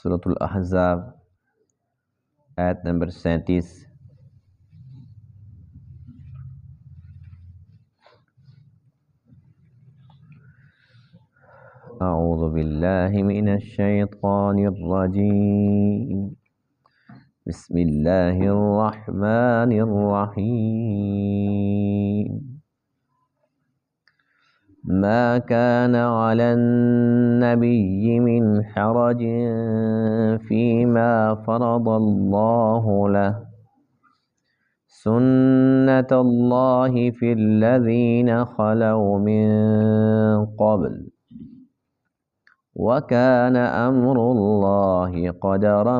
سورۃ الاحزاب آیت نمبر 37۔ اعوذ باللہ من الشیطان الرجیم، بسم اللہ الرحمن الرحیم۔ ما كان على النبي من حرج فيما فرض الله له، سنة الله في الذين خلوا من قبل، وكان أمر الله قدرا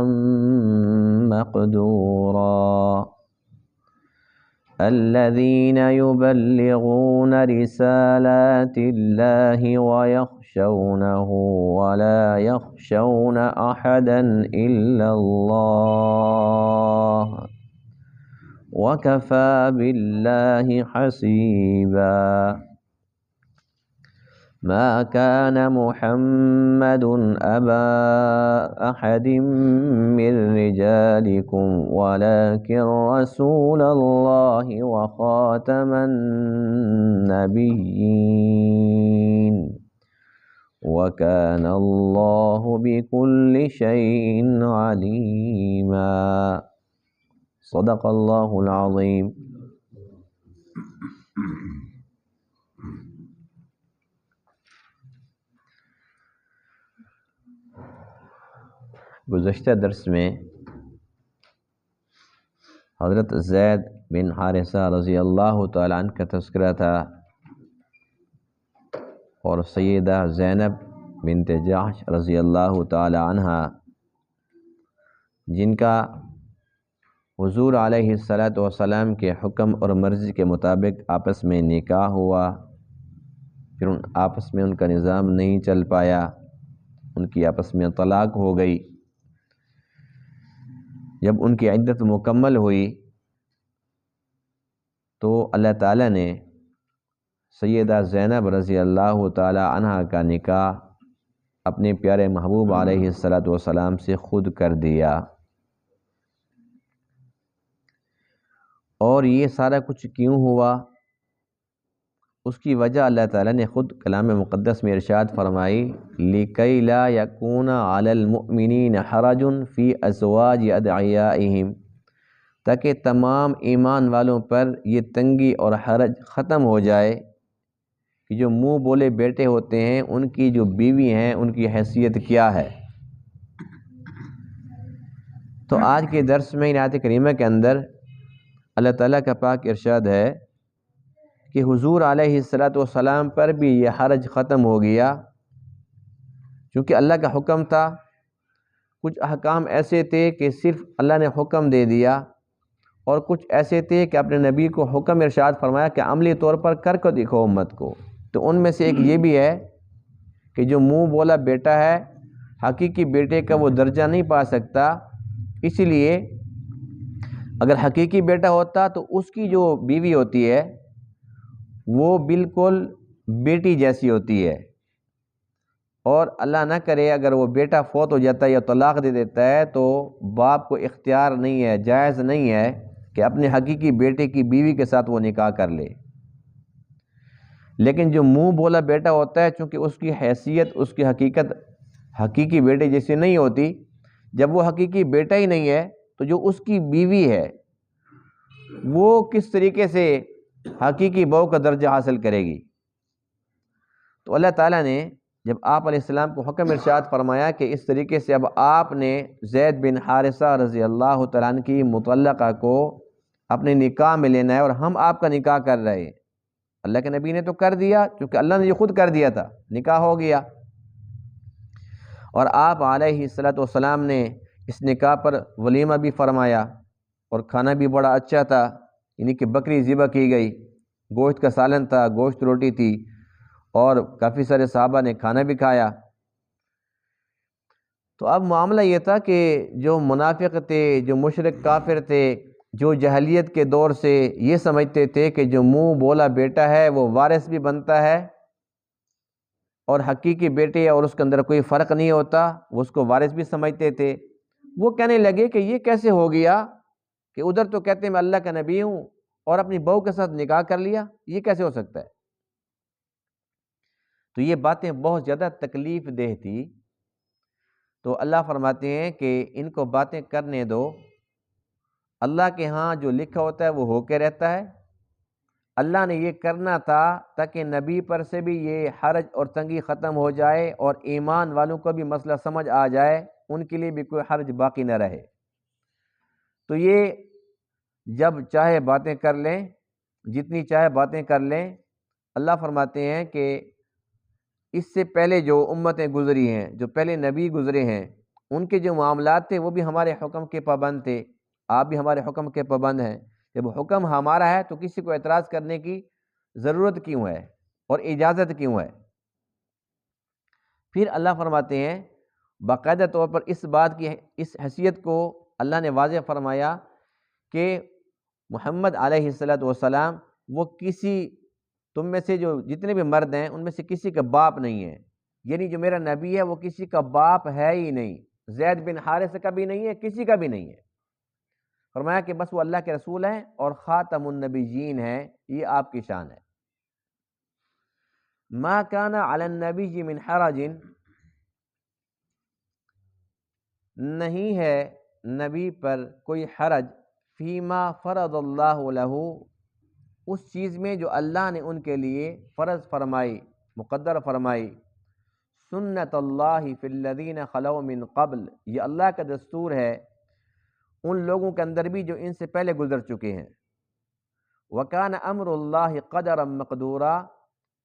مقدورا۔ الذين يبلغون رسالات الله ويخشونه ولا يخشون أحدا إلا الله، وكفى بالله حسيبا۔ ما كان محمد أبا أحد من رجالكم ولكن رسول الله وخاتم النبيين، وكان الله بكل شيء عليما۔ صدق الله العظيم۔ گزشتہ درس میں حضرت زید بن حارثہ رضی اللہ تعالیٰ عنہ کا تذکرہ تھا، اور سیدہ زینب بنت جحش رضی اللہ تعالیٰ عنہ، جن کا حضور علیہ السلام کے حکم اور مرضی کے مطابق آپس میں نکاح ہوا، پھر آپس میں ان کا نظام نہیں چل پایا، ان کی آپس میں طلاق ہو گئی۔ جب ان کی عدت مکمل ہوئی تو اللہ تعالیٰ نے سیدہ زینب رضی اللہ تعالی عنہ کا نکاح اپنے پیارے محبوب علیہ السلام سے خود کر دیا، اور یہ سارا کچھ کیوں ہوا؟ اس کی وجہ اللہ تعالیٰ نے خود کلام مقدس میں ارشاد فرمائی، لِكَيْ لَا يَكُونَ عَلَى الْمُؤْمِنِينَ حَرَجٌ فِي أَزْوَاجِ أَدْعِيَائِهِمْ، تاکہ تمام ایمان والوں پر یہ تنگی اور حرج ختم ہو جائے کہ جو منہ بولے بیٹے ہوتے ہیں ان کی جو بیوی ہیں ان کی حیثیت کیا ہے۔ تو آج کے درس میں آیت کریمہ کے اندر اللہ تعالیٰ کا پاک ارشاد ہے کہ حضور علیہ السلام پر بھی یہ حرج ختم ہو گیا، کیونکہ اللہ کا حکم تھا۔ کچھ احکام ایسے تھے کہ صرف اللہ نے حکم دے دیا، اور کچھ ایسے تھے کہ اپنے نبی کو حکم ارشاد فرمایا کہ عملی طور پر کر کے دکھو امت کو۔ تو ان میں سے ایک یہ بھی ہے کہ جو منہ بولا بیٹا ہے، حقیقی بیٹے کا وہ درجہ نہیں پا سکتا، اس لیے اگر حقیقی بیٹا ہوتا تو اس کی جو بیوی ہوتی ہے وہ بالکل بیٹی جیسی ہوتی ہے، اور اللہ نہ کرے اگر وہ بیٹا فوت ہو جاتا ہے یا طلاق دے دیتا ہے تو باپ کو اختیار نہیں ہے، جائز نہیں ہے کہ اپنے حقیقی بیٹے کی بیوی کے ساتھ وہ نکاح کر لے۔ لیکن جو منہ بولا بیٹا ہوتا ہے، چونکہ اس کی حیثیت، اس کی حقیقت حقیقی بیٹے جیسی نہیں ہوتی، جب وہ حقیقی بیٹا ہی نہیں ہے تو جو اس کی بیوی ہے وہ کس طریقے سے حقیقی بہو کا درجہ حاصل کرے گی؟ تو اللہ تعالیٰ نے جب آپ علیہ السلام کو حکم ارشاد فرمایا کہ اس طریقے سے اب آپ نے زید بن حارثہ رضی اللہ تعالیٰ عنہ کی مطلقہ کو اپنے نکاح میں لینا ہے، اور ہم آپ کا نکاح کر رہے ہیں۔ اللہ کے نبی نے تو کر دیا، کیونکہ اللہ نے یہ خود کر دیا تھا، نکاح ہو گیا، اور آپ علیہ السلام نے اس نکاح پر ولیمہ بھی فرمایا، اور کھانا بھی بڑا اچھا تھا، یعنی کہ بکری ذبح کی گئی، گوشت کا سالن تھا، گوشت روٹی تھی، اور کافی سارے صحابہ نے کھانا بھی کھایا۔ تو اب معاملہ یہ تھا کہ جو منافق تھے، جو مشرک کافر تھے، جو جاہلیت کے دور سے یہ سمجھتے تھے کہ جو منہ بولا بیٹا ہے وہ وارث بھی بنتا ہے اور حقیقی بیٹے اور اس کے اندر کوئی فرق نہیں ہوتا، وہ اس کو وارث بھی سمجھتے تھے۔ وہ کہنے لگے کہ یہ کیسے ہو گیا کہ ادھر تو کہتے ہیں میں اللہ کا نبی ہوں اور اپنی بہو کے ساتھ نکاح کر لیا، یہ کیسے ہو سکتا ہے؟ تو یہ باتیں بہت زیادہ تکلیف دہ تھی۔ تو اللہ فرماتے ہیں کہ ان کو باتیں کرنے دو، اللہ کے ہاں جو لکھا ہوتا ہے وہ ہو کے رہتا ہے۔ اللہ نے یہ کرنا تھا تاکہ نبی پر سے بھی یہ حرج اور تنگی ختم ہو جائے اور ایمان والوں کو بھی مسئلہ سمجھ آ جائے، ان کے لیے بھی کوئی حرج باقی نہ رہے۔ تو یہ جب چاہے باتیں کر لیں، جتنی چاہے باتیں کر لیں، اللہ فرماتے ہیں کہ اس سے پہلے جو امتیں گزری ہیں، جو پہلے نبی گزرے ہیں، ان کے جو معاملات تھے وہ بھی ہمارے حکم کے پابند تھے، آپ بھی ہمارے حکم کے پابند ہیں۔ جب حکم ہمارا ہے تو کسی کو اعتراض کرنے کی ضرورت کیوں ہے اور اجازت کیوں ہے؟ پھر اللہ فرماتے ہیں باقاعدہ طور پر اس بات کی اس حیثیت کو اللہ نے واضح فرمایا کہ محمد علیہ السلام وہ کسی تم میں سے جو جتنے بھی مرد ہیں ان میں سے کسی کا باپ نہیں ہے، یعنی جو میرا نبی ہے وہ کسی کا باپ ہے ہی نہیں، زید بن حارثہ کا بھی نہیں ہے، کسی کا بھی نہیں ہے۔ فرمایا کہ بس وہ اللہ کے رسول ہیں اور خاتم النبیین ہیں، یہ آپ کی شان ہے۔ ما کان علی النبی من حرج، نہیں ہے نبی پر کوئی حرج، فیما فرض اللہ لہ، اس چیز میں جو اللہ نے ان کے لیے فرض فرمائی، مقدر فرمائی۔ سنت اللہ فی الذین خلو من قبل، یہ اللہ کا دستور ہے ان لوگوں کے اندر بھی جو ان سے پہلے گزر چکے ہیں۔ وکان امر اللہ قدرا مقدورا،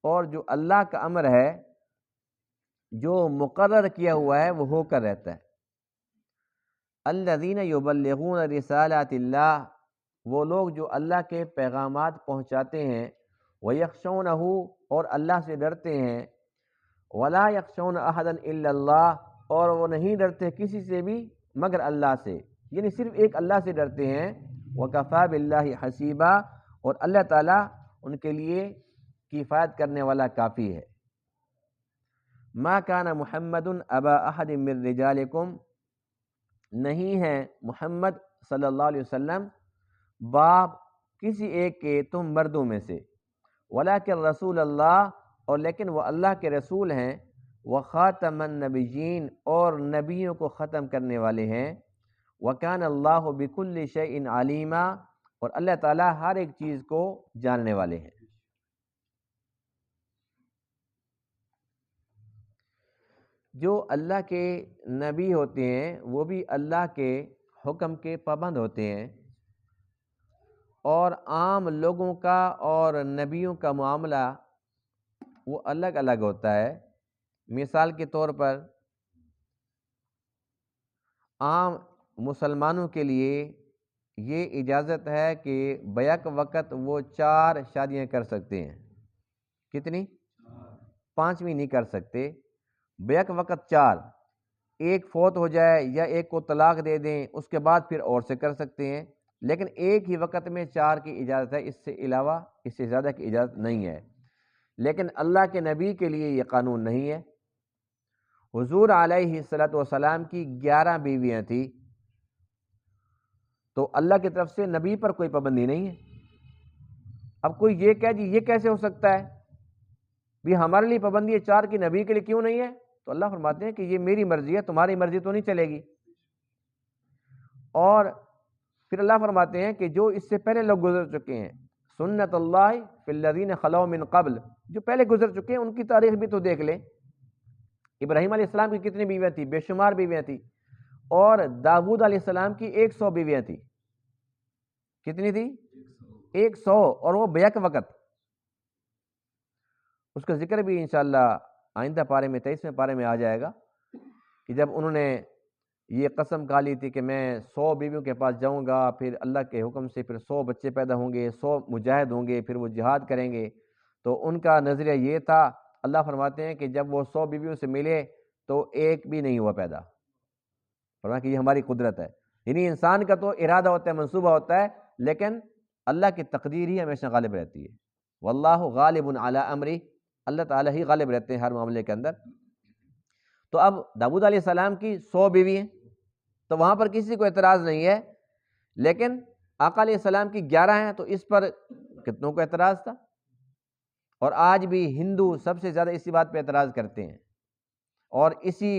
اور جو اللہ کا امر ہے جو مقرر کیا ہوا ہے وہ ہو کر رہتا ہے۔ الذین یبلغون رسالات اللہ، وہ لوگ جو اللہ کے پیغامات پہنچاتے ہیں، وَيَخْشَوْنَهُ، اور اللہ سے ڈرتے ہیں، وَلَا يَخْشَوْنَ أَحَدًا إِلَّا اللَّهُ، اور وہ نہیں ڈرتے کسی سے بھی مگر اللہ سے، یعنی صرف ایک اللہ سے ڈرتے ہیں۔ وَكَفَى بِاللَّهِ حَسِيبًا، اور اللہ تعالیٰ ان کے لیے کفایت کرنے والا کافی ہے۔ مَا كَانَ مُحَمَّدٌ أَبَا أَحَدٍ مِّن رِجَالِكُمْ، نہیں ہے محمد صلی اللہ علیہ وسلم باپ کسی ایک کے تم مردوں میں سے، ولیکن رسول اللہ، اور لیکن وہ اللہ کے رسول ہیں، وخاتم النبیین، اور نبیوں کو ختم کرنے والے ہیں، وکان اللہ بکل شیء علیما، اور اللہ تعالیٰ ہر ایک چیز کو جاننے والے ہیں۔ جو اللہ کے نبی ہوتے ہیں وہ بھی اللہ کے حکم کے پابند ہوتے ہیں، اور عام لوگوں کا اور نبیوں کا معاملہ وہ الگ الگ ہوتا ہے۔ مثال کے طور پر عام مسلمانوں کے لیے یہ اجازت ہے کہ بیک وقت وہ 4 شادیاں کر سکتے ہیں۔ کتنی؟ 5ویں نہیں کر سکتے، بیک وقت 4، ایک فوت ہو جائے یا ایک کو طلاق دے دیں اس کے بعد پھر اور سے کر سکتے ہیں، لیکن ایک ہی وقت میں 4 کی اجازت ہے، اس سے علاوہ اس سے زیادہ کی اجازت نہیں ہے۔ لیکن اللہ کے نبی کے لیے یہ قانون نہیں ہے۔ حضور علیہ السلام کی 11 بیویاں تھیں، تو اللہ کی طرف سے نبی پر کوئی پابندی نہیں ہے۔ اب کوئی یہ کہہ جی یہ کیسے ہو سکتا ہے بھی ہمارے لیے پابندی ہے 4 کی، نبی کے لیے کیوں نہیں ہے؟ تو اللہ فرماتے ہیں کہ یہ میری مرضی ہے، تمہاری مرضی تو نہیں چلے گی۔ اور پھر اللہ فرماتے ہیں کہ جو اس سے پہلے لوگ گزر چکے ہیں، سنت اللہ فی الذین خلو من قبل، جو پہلے گزر چکے ہیں ان کی تاریخ بھی تو دیکھ لیں۔ ابراہیم علیہ السلام کی کتنی بیویاں تھیں؟ بے شمار بیویاں تھیں، اور داؤد علیہ السلام کی 100 بیویاں تھیں۔ کتنی تھی؟ 100، اور وہ بیک وقت۔ اس کا ذکر بھی انشاءاللہ آئندہ پارے میں 23ویں پارے میں آ جائے گا کہ جب انہوں نے یہ قسم کھا لی تھی کہ میں 100 بیویوں کے پاس جاؤں گا، پھر اللہ کے حکم سے پھر 100 بچے پیدا ہوں گے، 100 مجاہد ہوں گے، پھر وہ جہاد کریں گے، تو ان کا نظریہ یہ تھا۔ اللہ فرماتے ہیں کہ جب وہ 100 بیویوں سے ملے تو ایک بھی نہیں ہوا پیدا۔ فرمایا کہ یہ ہماری قدرت ہے، یعنی انسان کا تو ارادہ ہوتا ہے، منصوبہ ہوتا ہے، لیکن اللہ کی تقدیر ہی ہمیشہ غالب رہتی ہے۔ واللہ غالب علی امری، اللہ تعالیٰ ہی غالب رہتے ہیں ہر معاملے کے اندر۔ تو اب داؤد علیہ السلام کی 100 بیوی ہیں، تو وہاں پر کسی کو اعتراض نہیں ہے، لیکن آقا علیہ السلام کی 11 ہیں، تو اس پر کتنوں کو اعتراض تھا۔ اور آج بھی ہندو سب سے زیادہ اسی بات پہ اعتراض کرتے ہیں، اور اسی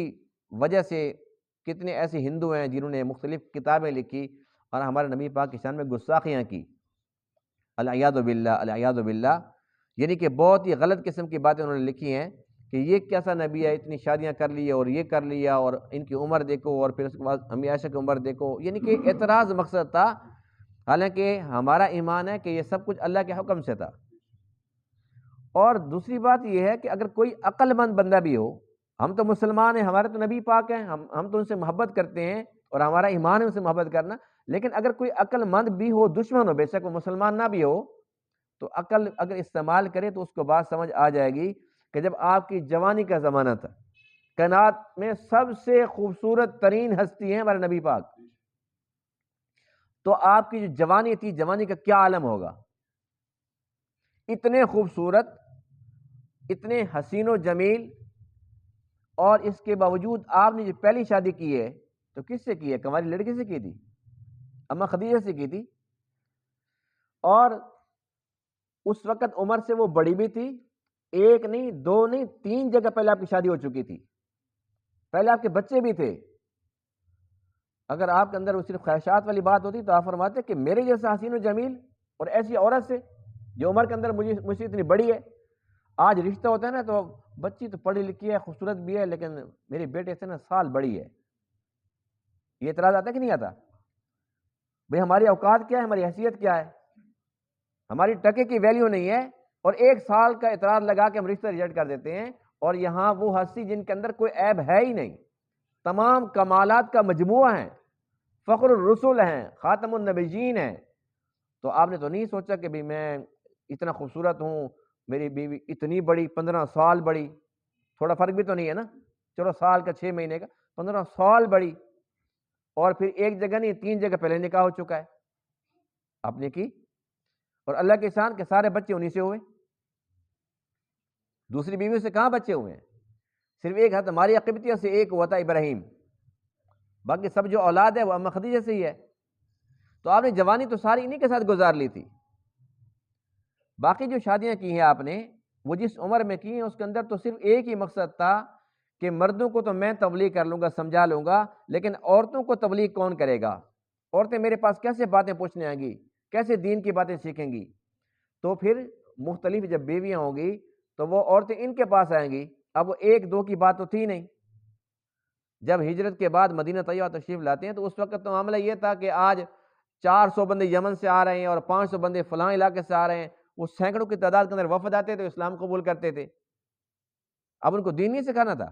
وجہ سے کتنے ایسے ہندو ہیں جنہوں نے مختلف کتابیں لکھی اور ہمارے نبی پاک کی شان میں گستاخیاں کی، العیاذ باللہ العیاذ باللہ، یعنی کہ بہت ہی غلط قسم کی باتیں انہوں نے لکھی ہیں کہ یہ کیسا نبی ہے، اتنی شادیاں کر لی اور یہ کر لیا، اور ان کی عمر دیکھو، اور پھر اس کے بعد امی عائشہ کی عمر دیکھو، یعنی کہ اعتراض مقصد تھا، حالانکہ ہمارا ایمان ہے کہ یہ سب کچھ اللہ کے حکم سے تھا۔ اور دوسری بات یہ ہے کہ اگر کوئی عقل مند بندہ بھی ہو، ہم تو مسلمان ہیں، ہمارے تو نبی پاک ہیں، ہم تو ان سے محبت کرتے ہیں اور ہمارا ایمان ہے ان سے محبت کرنا، لیکن اگر کوئی عقل مند بھی ہو، دشمن ہو، بے شک وہ مسلمان نہ بھی ہو، تو عقل اگر استعمال کرے تو اس کو بات سمجھ آ جائے گی کہ جب آپ کی جوانی کا زمانہ تھا، کائنات میں سب سے خوبصورت ترین ہستی ہیں ہمارے نبی پاک، تو آپ کی جو جوانی تھی، جوانی کا کیا عالم ہوگا، اتنے خوبصورت، اتنے حسین و جمیل، اور اس کے باوجود آپ نے جو پہلی شادی کی ہے تو کس سے کی ہے؟ کنواری لڑکی سے کی تھی، اما خدیجہ سے کی تھی، اور اس وقت عمر سے وہ بڑی بھی تھی، ایک نہیں، دو نہیں، 3 جگہ پہلے آپ کی شادی ہو چکی تھی، پہلے آپ کے بچے بھی تھے۔ اگر آپ کے اندر وہ صرف خواہشات والی بات ہوتی تو آپ فرماتے کہ میرے جیسا حسین و جمیل اور ایسی عورت سے جو عمر کے اندر مجھ سے اتنی بڑی ہے، آج رشتہ ہوتا ہے نا تو بچی تو پڑھی لکھی ہے، خوبصورت بھی ہے، لیکن میری بیٹے سے نا سال بڑی ہے، یہ اعتراض آتا ہے کہ نہیں آتا؟ بھئی ہماری اوقات کیا ہے، ہماری حیثیت کیا ہے، ہماری ٹکے کی ویلیو نہیں ہے، اور 1 سال کا اعتراض لگا کے ہم رشتہ ریجیکٹ کر دیتے ہیں، اور یہاں وہ ہستی جن کے اندر کوئی عیب ہے ہی نہیں، تمام کمالات کا مجموعہ ہیں، فخر الرسل ہیں، خاتم النبیین ہیں، تو آپ نے تو نہیں سوچا کہ بھی میں اتنا خوبصورت ہوں، میری بیوی اتنی بڑی، 15 سال بڑی، تھوڑا فرق بھی تو نہیں ہے نا، چلو سال کا 6 مہینے کا، 15 سال بڑی، اور پھر ایک جگہ نہیں 3 جگہ پہلے نکاح ہو چکا ہے آپ نے کی، اور اللہ کے احسان کے سارے بچے انہی سے ہوئے، دوسری بیوی سے کہاں بچے ہوئے ہیں؟ صرف ایک حضرت ماریہ قبطیہ سے ایک ہوا تھا ابراہیم، باقی سب جو اولاد ہے وہ اما خدیجہ سے ہی ہے، تو آپ نے جوانی تو ساری انہی کے ساتھ گزار لی تھی۔ باقی جو شادیاں کی ہیں آپ نے، وہ جس عمر میں کی ہیں اس کے اندر تو صرف ایک ہی مقصد تھا کہ مردوں کو تو میں تبلیغ کر لوں گا، سمجھا لوں گا، لیکن عورتوں کو تبلیغ کون کرے گا؟ عورتیں میرے پاس کیسے باتیں پوچھنے آئیں گی، کیسے دین کی باتیں سیکھیں گی؟ تو پھر مختلف جب بیویاں ہوں گی تو وہ عورتیں ان کے پاس آئیں گی، اب وہ 1-2 کی بات تو تھی نہیں۔ جب ہجرت کے بعد مدینہ طیبہ تشریف لاتے ہیں تو اس وقت تو معاملہ یہ تھا کہ آج 400 بندے یمن سے آ رہے ہیں اور 500 بندے فلاں علاقے سے آ رہے ہیں، وہ سینکڑوں کی تعداد کے اندر وفد آتے تھے، اسلام قبول کرتے تھے، اب ان کو دین نہیں سکھانا تھا،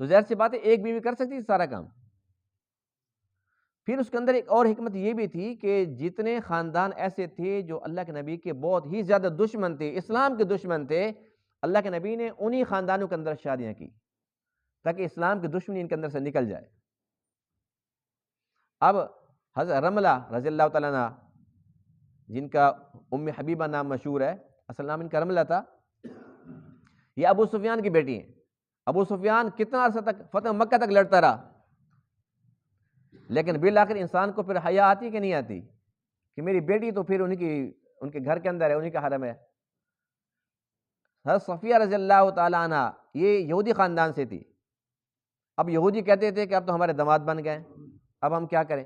تو ظاہر سی بات ہے ایک بیوی کر سکتی تھی سارا کام۔ پھر اس کے اندر ایک اور حکمت یہ بھی تھی کہ جتنے خاندان ایسے تھے جو اللہ کے نبی کے بہت ہی زیادہ دشمن تھے، اسلام کے دشمن تھے، اللہ کے نبی نے انہی خاندانوں کے اندر شادیاں کی تاکہ اسلام کی دشمنی ان کے اندر سے نکل جائے۔ اب حضرت رملہ رضی اللہ تعالیٰ عنہ، جن کا ام حبیبہ نام مشہور ہے، اصل نام ان کا رملہ تھا، یہ ابو سفیان کی بیٹی ہیں۔ ابو سفیان کتنا عرصہ تک فتح مکہ تک لڑتا رہا، لیکن بالآخر انسان کو پھر حیا آتی کہ نہیں آتی کہ میری بیٹی تو پھر ان کے گھر کے اندر ہے، انہی کا حرم ہے۔ حضرت صفیہ رضی اللہ تعالیٰ عنہ یہ یہودی خاندان سے تھی، اب یہودی کہتے تھے کہ اب تو ہمارے داماد بن گئے، اب ہم کیا کریں؟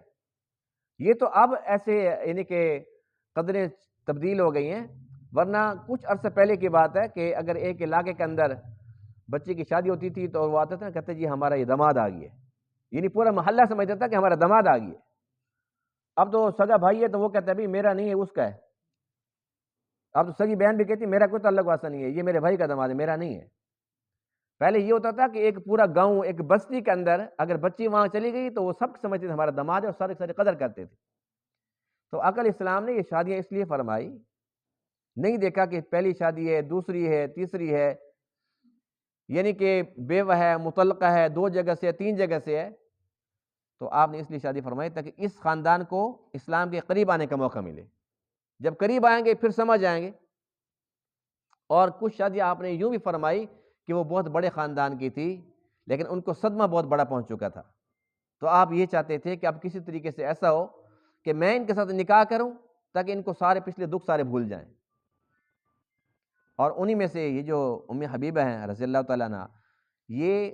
یہ تو اب ایسے یعنی کہ قدریں تبدیل ہو گئی ہیں، ورنہ کچھ عرصہ پہلے کی بات ہے کہ اگر ایک علاقے کے اندر بچے کی شادی ہوتی تھی تو وہ آتا تھا کہتے جی ہمارا یہ داماد آ گیا، یعنی پورا محلہ سمجھتا تھا کہ ہمارا داماد آ گیا۔ اب تو سگا بھائی ہے تو وہ کہتا ہے میرا نہیں ہے، اس کا ہے۔ اب تو سگی بہن بھی کہتی میرا کوئی تعلق واسطہ نہیں ہے، یہ میرے بھائی کا داماد ہے، میرا نہیں ہے۔ پہلے یہ ہوتا تھا کہ ایک پورا گاؤں، ایک بستی کے اندر اگر بچی وہاں چلی گئی تو وہ سب سمجھتے تھے ہمارا داماد ہے، اور سارے سارے قدر کرتے تھے۔ تو عقل اسلام نے یہ شادیاں اس لیے فرمائی، نہیں دیکھا کہ پہلی شادی ہے، دوسری ہے، تیسری ہے، یعنی کہ بیوہ ہے، مطلقہ ہے، 2 جگہ سے 3 جگہ سے ہے، تو آپ نے اس لیے شادی فرمائی تاکہ اس خاندان کو اسلام کے قریب آنے کا موقع ملے، جب قریب آئیں گے پھر سمجھ آئیں گے، اور کچھ شادیاں آپ نے یوں بھی فرمائی کہ وہ بہت بڑے خاندان کی تھی لیکن ان کو صدمہ بہت بڑا پہنچ چکا تھا، تو آپ یہ چاہتے تھے کہ اب کسی طریقے سے ایسا ہو کہ میں ان کے ساتھ نکاح کروں تاکہ ان کو سارے پچھلے دکھ سارے بھول جائیں۔ اور انہی میں سے یہ جو ام حبیبہ ہیں رضی اللہ تعالیٰ عنہ، یہ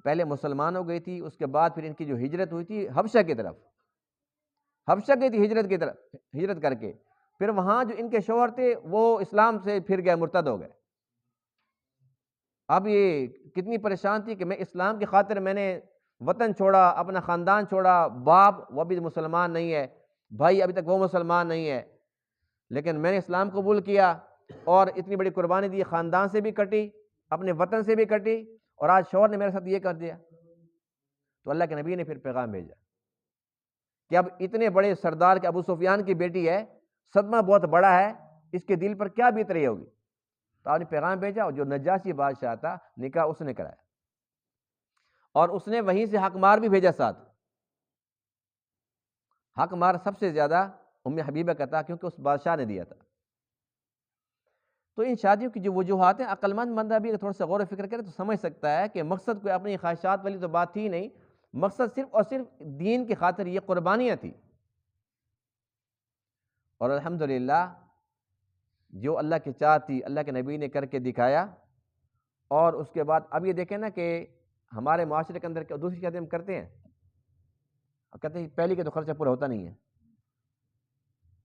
پہلے مسلمان ہو گئی تھی، اس کے بعد پھر ان کی جو ہجرت ہوئی تھی حبشہ کی طرف، حبشہ گئی تھی ہجرت کی طرف، ہجرت کر کے پھر وہاں جو ان کے شوہر تھے وہ اسلام سے پھر گئے، مرتد ہو گئے۔ اب یہ کتنی پریشان تھی کہ میں اسلام کی خاطر میں نے وطن چھوڑا، اپنا خاندان چھوڑا، باپ وہ بھی مسلمان نہیں ہے، بھائی ابھی تک وہ مسلمان نہیں ہے، لیکن میں نے اسلام قبول کیا اور اتنی بڑی قربانی دی، خاندان سے بھی کٹی، اپنے وطن سے بھی کٹی، اور آج شوہر نے میرے ساتھ یہ کر دیا۔ تو اللہ کے نبی نے پھر پیغام بھیجا کہ اب اتنے بڑے سردار کے ابو سفیان کی بیٹی ہے، صدمہ بہت بڑا ہے، اس کے دل پر کیا بیت رہی ہوگی۔ تو آپ نے پیغام بھیجا اور جو نجاشی بادشاہ تھا نکاح اس نے کرایا، اور اس نے وہیں سے حق مار بھی بھیجا ساتھ۔ حق مار سب سے زیادہ ام حبیبہ کا تھا کیونکہ اس بادشاہ نے دیا تھا۔ تو ان شادیوں کی جو وجوہات ہیں، عقل مند بندہ بھی اگر تھوڑا سا غور و فکر کرے تو سمجھ سکتا ہے کہ مقصد کوئی اپنی خواہشات والی تو بات تھی نہیں، مقصد صرف اور صرف دین کی خاطر یہ قربانیاں تھیں۔ اور الحمدللہ جو اللہ کی چاہ تھی اللہ کے نبی نے کر کے دکھایا۔ اور اس کے بعد اب یہ دیکھیں نا کہ ہمارے معاشرے کے اندر دوسری شادی ہم کرتے ہیں، کہتے ہیں پہلی کے تو خرچہ پورا ہوتا نہیں ہے،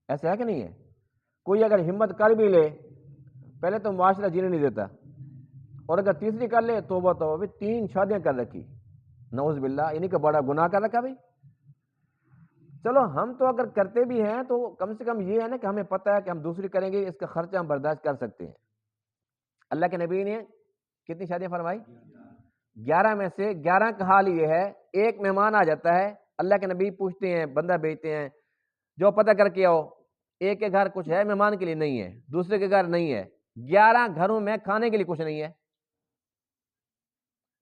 ایسا ہے کہ نہیں ہے؟ کوئی اگر ہمت کر بھی لے پہلے تو معاشرہ جینے نہیں دیتا، اور اگر تیسری کر لے توبہ توبہ، 3 شادیاں کر رکھی، نعوذ باللہ، یعنی کہ بڑا گناہ کر رکھا بھائی۔ چلو ہم تو اگر کرتے بھی ہیں تو کم سے کم یہ ہے نا کہ ہمیں پتہ ہے کہ ہم دوسری کریں گے، اس کا خرچہ ہم برداشت کر سکتے ہیں۔ اللہ کے نبی نے کتنی شادیاں فرمائی؟ 11 میں سے 11 کا حال یہ ہے، ایک مہمان آ جاتا ہے، اللہ کے نبی پوچھتے ہیں، بندہ بھیجتے ہیں جو پتہ کر کے آؤ، ایک کے گھر کچھ ہے مہمان کے لیے نہیں ہے، دوسرے کے گھر نہیں ہے، 11 گھروں میں کھانے کے لیے کچھ نہیں ہے۔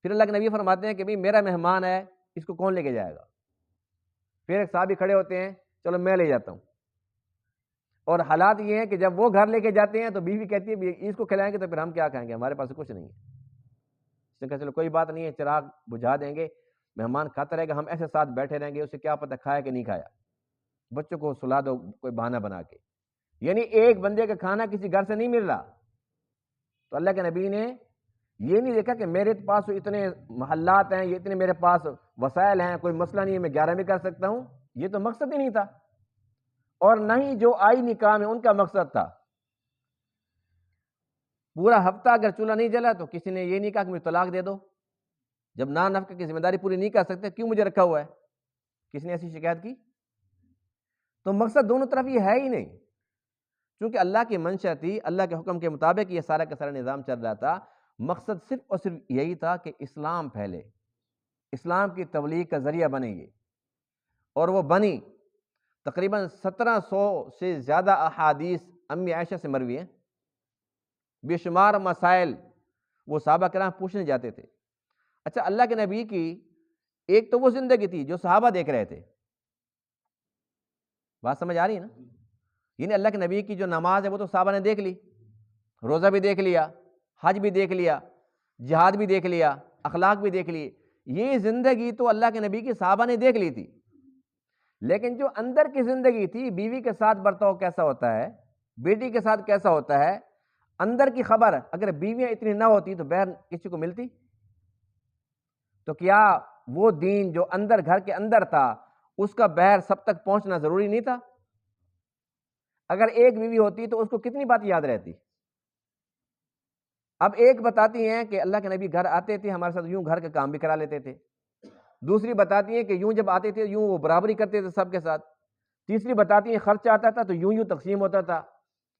پھر اللہ کے نبی فرماتے ہیں کہ بھئی میرا مہمان ہے، اس کو کون لے کے جائے گا؟ پھر ایک صحابی کھڑے ہوتے ہیں، چلو میں لے جاتا ہوں۔ اور حالات یہ ہیں کہ جب وہ گھر لے کے جاتے ہیں تو بیوی کہتی ہے اس کو کھلائیں گے تو پھر ہم کیا کھائیں گے، ہمارے پاس کچھ نہیں ہے۔ اس نے کہا چلو کوئی بات نہیں ہے، چراغ بجھا دیں گے، مہمان کھاتا رہے گا، ہم ایسے ساتھ بیٹھے رہیں گے، اسے کیا پتہ کھایا کہ نہیں کھایا، بچوں کو سلا دو کوئی بہانہ بنا کے۔ یعنی ایک بندے کا کھانا کسی گھر سے نہیں مل رہا۔ تو اللہ کے نبی نے یہ نہیں دیکھا کہ میرے پاس اتنے محلات ہیں، یہ اتنے میرے پاس وسائل ہیں، کوئی مسئلہ نہیں ہے، میں 11 بھی کر سکتا ہوں، یہ تو مقصد ہی نہیں تھا۔ اور نہ ہی جو آئی نکاح میں ان کا مقصد تھا۔ پورا ہفتہ اگر چولہا نہیں جلا تو کسی نے یہ نہیں کہا کہ مجھے طلاق دے دو، جب نان نفقہ کی ذمہ داری پوری نہیں کر سکتے کیوں مجھے رکھا ہوا ہے؟ کسی نے ایسی شکایت کی؟ تو مقصد دونوں طرف یہ ہے ہی نہیں، چونکہ اللہ کی منشا تھی، اللہ کے حکم کے مطابق یہ سارا کا سارا نظام چل رہا تھا۔ مقصد صرف اور صرف یہی تھا کہ اسلام پھیلے، اسلام کی تبلیغ کا ذریعہ بنے یہ، اور وہ بنی۔ تقریباً 1700 سے زیادہ احادیث امی عائشہ سے مروی ہیں، بے شمار مسائل وہ صحابہ کرام پوچھنے جاتے تھے۔ اچھا، اللہ کے نبی کی ایک تو وہ زندگی تھی جو صحابہ دیکھ رہے تھے، بات سمجھ آ رہی ہے نا؟ یعنی اللہ کے نبی کی جو نماز ہے وہ تو صحابہ نے دیکھ لی، روزہ بھی دیکھ لیا، حج بھی دیکھ لیا، جہاد بھی دیکھ لیا، اخلاق بھی دیکھ لیے۔ یہ زندگی تو اللہ کے نبی کی صحابہ نے دیکھ لی تھی، لیکن جو اندر کی زندگی تھی، بیوی کے ساتھ برتاؤ کیسا ہوتا ہے، بیٹی کے ساتھ کیسا ہوتا ہے، اندر کی خبر اگر بیویاں اتنی نہ ہوتی تو بہن کسی کو ملتی؟ تو کیا وہ دین جو اندر گھر کے اندر تھا اس کا بہر سب تک پہنچنا ضروری نہیں تھا؟ اگر ایک بیوی ہوتی تو اس کو کتنی بات یاد رہتی؟ اب ایک بتاتی ہیں کہ اللہ کے نبی گھر آتے تھے ہمارے ساتھ یوں گھر کا کام بھی کرا لیتے تھے، دوسری بتاتی ہیں کہ یوں جب آتے تھے یوں وہ برابری کرتے تھے سب کے ساتھ، تیسری بتاتی ہیں خرچہ آتا تھا تو یوں تقسیم ہوتا تھا،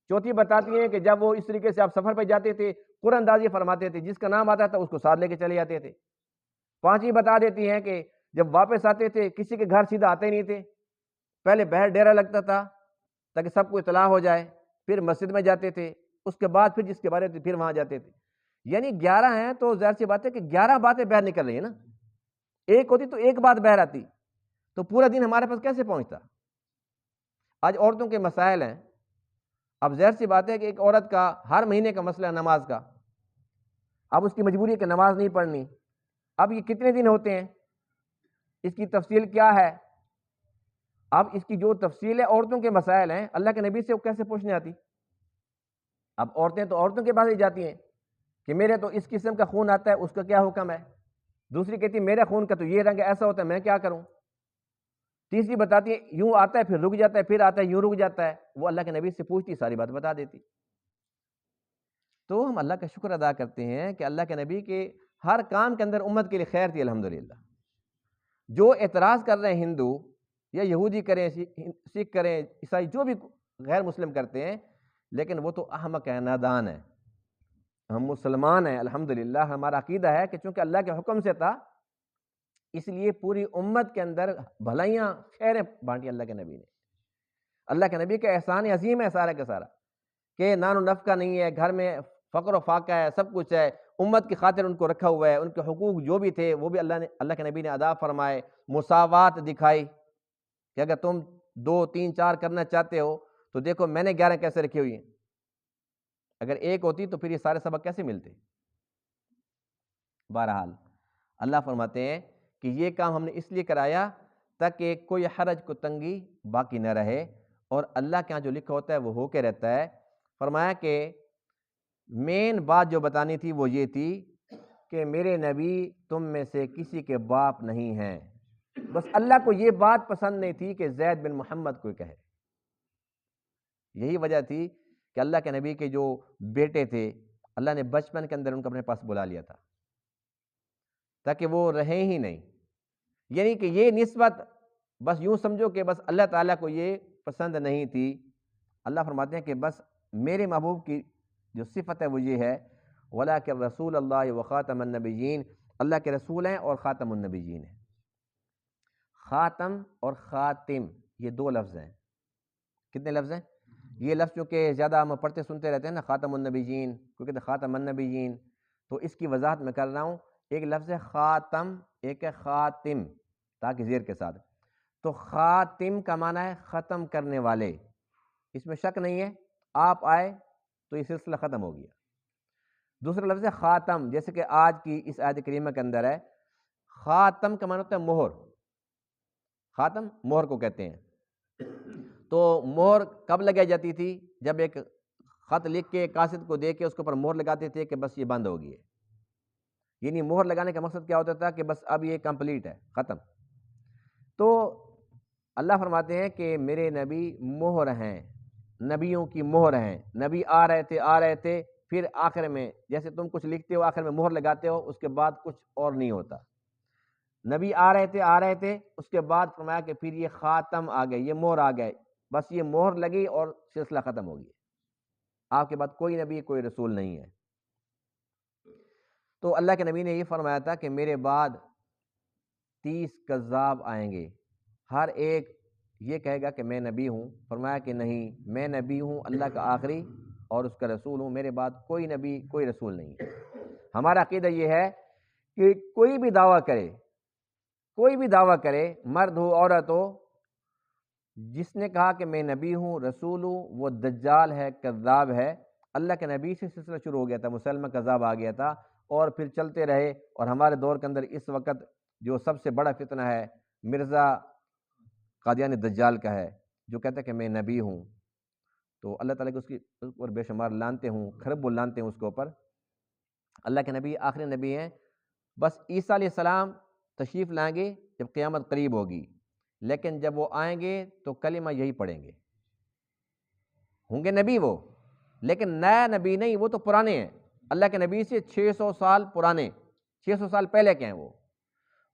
چوتھی بتاتی ہیں کہ جب وہ اس طریقے سے آپ سفر پہ جاتے تھے قرآن اندازی فرماتے تھے، جس کا نام آتا تھا اس کو ساتھ لے کے چلے جاتے تھے۔ پانچویں بتا دیتی ہیں کہ جب واپس آتے تھے کسی کے گھر سیدھا آتے نہیں تھے، پہلے باہر ڈیرا لگتا تھا تاکہ سب کو اطلاع ہو جائے، پھر مسجد میں جاتے تھے، اس کے بعد پھر جس کے بارے میں پھر وہاں جاتے تھے۔ یعنی 11 ہیں تو ظاہر سی بات ہے کہ 11 باتیں باہر نکل رہی ہیں نا، ایک ہوتی تو ایک بات باہر آتی تو پورا دن ہمارے پاس کیسے پہنچتا؟ آج عورتوں کے مسائل ہیں، اب ظاہر سی بات ہے کہ ایک عورت کا ہر مہینے کا مسئلہ نماز کا، اب اس کی مجبوری ہے کہ نماز نہیں پڑھنی، اب یہ کتنے دن ہوتے ہیں، اس کی تفصیل کیا ہے؟ اب اس کی جو تفصیل ہے، عورتوں کے مسائل ہیں، اللہ کے نبی سے وہ کیسے پوچھنے آتی؟ اب عورتیں تو عورتوں کے پاس ہی جاتی ہیں کہ میرے تو اس قسم کا خون آتا ہے، اس کا کیا حکم ہے؟ دوسری کہتی ہے میرے خون کا تو یہ رنگ ایسا ہوتا ہے، میں کیا کروں؟ تیسری بتاتی ہے یوں آتا ہے پھر رک جاتا ہے، پھر آتا ہے یوں رک جاتا ہے، وہ اللہ کے نبی سے پوچھتی، ساری بات بتا دیتی۔ تو ہم اللہ کا شکر ادا کرتے ہیں کہ اللہ کے نبی کے ہر کام کے اندر امت کے لیے خیر تھی الحمدللہ۔ جو اعتراض کر رہے ہیں ہندو یا یہودی کریں، سکھ کریں، عیسائی، جو بھی غیر مسلم کرتے ہیں، لیکن وہ تو احمق ہے، نادان ہے۔ ہم مسلمان ہیں الحمدللہ، ہمارا عقیدہ ہے کہ چونکہ اللہ کے حکم سے تھا، اس لیے پوری امت کے اندر بھلائیاں خیریں بانٹی اللہ کے نبی نے۔ اللہ کے نبی کا احسان عظیم ہے سارا کا سارا، کہ نان و نفقہ نہیں ہے، گھر میں فقر و فاقہ ہے، سب کچھ ہے، امت کی خاطر ان کو رکھا ہوا ہے، ان کے حقوق جو بھی تھے وہ بھی اللہ کے نبی نے ادا فرمائے، مساوات دکھائی کہ اگر تم 2 3 4 کرنا چاہتے ہو تو دیکھو میں نے 11 کیسے رکھی ہوئی ہیں، اگر ایک ہوتی تو پھر یہ سارے سبق کیسے ملتے؟ بہرحال اللہ فرماتے ہیں کہ یہ کام ہم نے اس لیے کرایا تاکہ کوئی حرج کو تنگی باقی نہ رہے، اور اللہ کے ہاں جو لکھا ہوتا ہے وہ ہو کے رہتا ہے۔ فرمایا کہ مین بات جو بتانی تھی وہ یہ تھی کہ میرے نبی تم میں سے کسی کے باپ نہیں ہیں، بس اللہ کو یہ بات پسند نہیں تھی کہ زید بن محمد کو کہے۔ یہی وجہ تھی کہ اللہ کے نبی کے جو بیٹے تھے اللہ نے بچپن کے اندر ان کو اپنے پاس بلا لیا تھا تاکہ وہ رہیں ہی نہیں، یعنی کہ یہ نسبت بس یوں سمجھو کہ بس اللہ تعالیٰ کو یہ پسند نہیں تھی۔ اللہ فرماتے ہیں کہ بس میرے محبوب کی جو صفت ہے وہ یہ ہے، وَلَٰكِن رسول اللہ وخاتم النبیین، اللہ کے رسول ہیں اور خاتم النبیین ہیں۔ خاتم اور خاتم یہ 2 لفظ ہیں۔ کتنے لفظ ہیں؟ یہ لفظ چونکہ زیادہ ہم پڑھتے سنتے رہتے ہیں نا، خاتم النبیین، کیونکہ خاتم النبیین، تو اس کی وضاحت میں کر رہا ہوں۔ ایک لفظ ہے خاتم، ایک ہے خاتم، تاکہ زیر کے ساتھ۔ تو خاتم کا معنی ہے ختم کرنے والے، اس میں شک نہیں ہے، آپ آئے تو یہ سلسلہ ختم ہو گیا۔ دوسرا لفظ ہے خاتم، جیسے کہ آج کی اس آیت کریمہ کے اندر ہے، خاتم کا معنی ہوتا ہے مہر، خاتم مہر کو کہتے ہیں۔ تو مہر کب لگائی جاتی تھی؟ جب ایک خط لکھ کے قاصد کو دے کے اس کے اوپر مہر لگاتے تھے کہ بس یہ بند ہو گئی ہے، یعنی مہر لگانے کا مقصد کیا ہوتا تھا کہ بس اب یہ کمپلیٹ ہے، ختم۔ تو اللہ فرماتے ہیں کہ میرے نبی مہر ہیں، نبیوں کی مہر ہیں، نبی آ رہے تھے، پھر آخر میں جیسے تم کچھ لکھتے ہو آخر میں مہر لگاتے ہو، اس کے بعد کچھ اور نہیں ہوتا۔ نبی آ رہے تھے، اس کے بعد فرمایا کہ پھر یہ خاتم آ گئے، یہ مہر آ گئے، بس یہ مہر لگی اور سلسلہ ختم ہو گیا، آپ کے بعد کوئی نبی کوئی رسول نہیں ہے۔ تو اللہ کے نبی نے یہ فرمایا تھا کہ میرے بعد 30 کذاب آئیں گے، ہر ایک یہ کہے گا کہ میں نبی ہوں۔ فرمایا کہ نہیں، میں نبی ہوں، اللہ کا آخری اور اس کا رسول ہوں، میرے بعد کوئی نبی کوئی رسول نہیں ہے۔ ہمارا عقیدہ یہ ہے کہ کوئی بھی دعویٰ کرے، مرد ہو عورت ہو، جس نے کہا کہ میں نبی ہوں رسول ہوں، وہ دجال ہے، کذاب ہے۔ اللہ کے نبی سے سلسلہ شروع ہو گیا تھا، مسلمہ کذاب آ گیا تھا، اور پھر چلتے رہے، اور ہمارے دور کے اندر اس وقت جو سب سے بڑا فتنہ ہے مرزا قادیانی دجال کا ہے، جو کہتا ہے کہ میں نبی ہوں۔ تو اللہ تعالیٰ کے اس پر بے شمار لانتے ہوں، خرب لانتے ہیں اس کے اوپر۔ اللہ کے نبی آخری نبی ہیں، بس عیسیٰ علیہ السلام تشریف لائیں گے جب قیامت قریب ہوگی، لیکن جب وہ آئیں گے تو کلمہ یہی پڑھیں گے، ہوں گے نبی وہ، لیکن نیا نبی نہیں، وہ تو پرانے ہیں، اللہ کے نبی سے 600 سال پرانے، 600 سال پہلے کے ہیں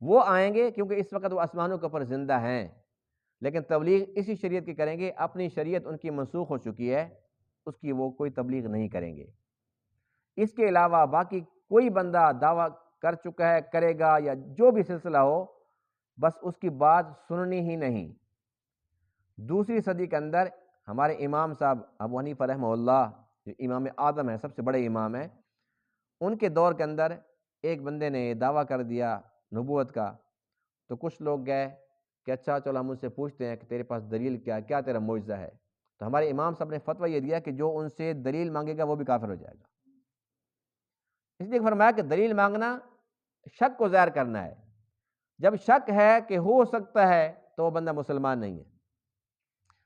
وہ آئیں گے، کیونکہ اس وقت وہ آسمانوں کے اوپر زندہ ہیں، لیکن تبلیغ اسی شریعت کی کریں گے۔ اپنی شریعت ان کی منسوخ ہو چکی ہے، اس کی وہ کوئی تبلیغ نہیں کریں گے۔ اس کے علاوہ باقی کوئی بندہ دعویٰ کر چکا ہے، کرے گا، یا جو بھی سلسلہ ہو، بس اس کی بات سننی ہی نہیں۔ دوسری صدی کے اندر ہمارے امام صاحب ابو حنیفہ رحمہ اللہ، جو امام اعظم ہے، سب سے بڑے امام ہیں، ان کے دور کے اندر ایک بندے نے دعویٰ کر دیا نبوت کا، تو کچھ لوگ گئے کہ اچھا چلو ہم اس سے پوچھتے ہیں کہ تیرے پاس دلیل کیا تیرا معجزہ ہے۔ تو ہمارے امام صاحب نے فتویٰ یہ دیا کہ جو ان سے دلیل مانگے گا وہ بھی کافر ہو جائے گا۔ اس لیے فرمایا کہ دلیل مانگنا شک کو ظاہر کرنا ہے، جب شک ہے کہ ہو سکتا ہے تو وہ بندہ مسلمان نہیں ہے۔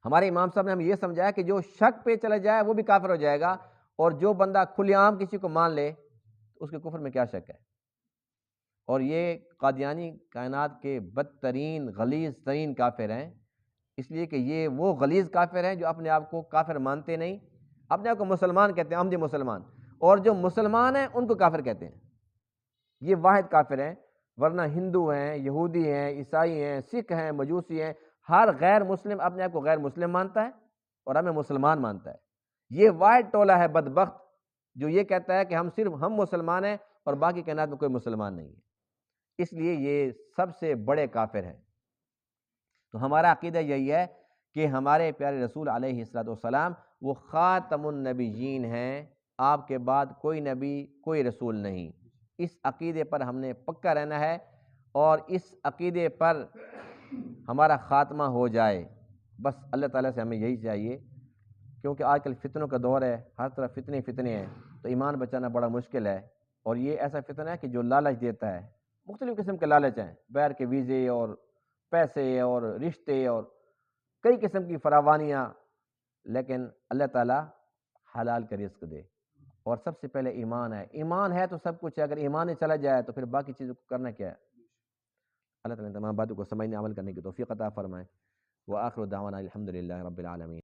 ہمارے امام صاحب نے ہمیں یہ سمجھایا کہ جو شک پہ چلا جائے وہ بھی کافر ہو جائے گا، اور جو بندہ کھلے عام کسی کو مان لے اس کے کفر میں کیا شک ہے۔ اور یہ قادیانی کائنات کے بدترین غلیظ ترین کافر ہیں، اس لیے کہ یہ وہ غلیظ کافر ہیں جو اپنے آپ کو کافر مانتے نہیں، اپنے آپ کو مسلمان کہتے ہیں، عمدی مسلمان، اور جو مسلمان ہیں ان کو کافر کہتے ہیں۔ یہ واحد کافر ہیں، ورنہ ہندو ہیں، یہودی ہیں، عیسائی ہیں، سکھ ہیں، مجوسی ہیں، ہر غیر مسلم اپنے آپ کو غیر مسلم مانتا ہے اور ہمیں مسلمان مانتا ہے۔ یہ واحد ٹولہ ہے بدبخت جو یہ کہتا ہے کہ ہم مسلمان ہیں اور باقی کائنات میں کوئی مسلمان نہیں ہے، اس لیے یہ سب سے بڑے کافر ہیں۔ تو ہمارا عقیدہ یہی ہے کہ ہمارے پیارے رسول علیہ السلام وہ خاتم النبیین ہیں، آپ کے بعد کوئی نبی کوئی رسول نہیں۔ اس عقیدے پر ہم نے پکا رہنا ہے اور اس عقیدے پر ہمارا خاتمہ ہو جائے، بس اللہ تعالیٰ سے ہمیں یہی چاہیے، کیونکہ آج کل فتنوں کا دور ہے، ہر طرف فتنے ہیں، تو ایمان بچانا بڑا مشکل ہے۔ اور یہ ایسا فتنہ ہے کہ جو لالچ دیتا ہے، مختلف قسم کے لالچ ہیں، بغیر کے ویزے اور پیسے اور رشتے اور کئی قسم کی فراوانیاں، لیکن اللہ تعالیٰ حلال کا رزق دے، اور سب سے پہلے ایمان ہے۔ ایمان ہے تو سب کچھ ہے، اگر ایمان ہی چلا جائے تو پھر باقی چیزوں کو کرنا کیا ہے۔ اللہ تعالیٰ تمام باتوں کو سمجھنے عمل کرنے کی توفیق عطا فرمائے۔ وآخر دعوانا الحمد للہ رب العالمین۔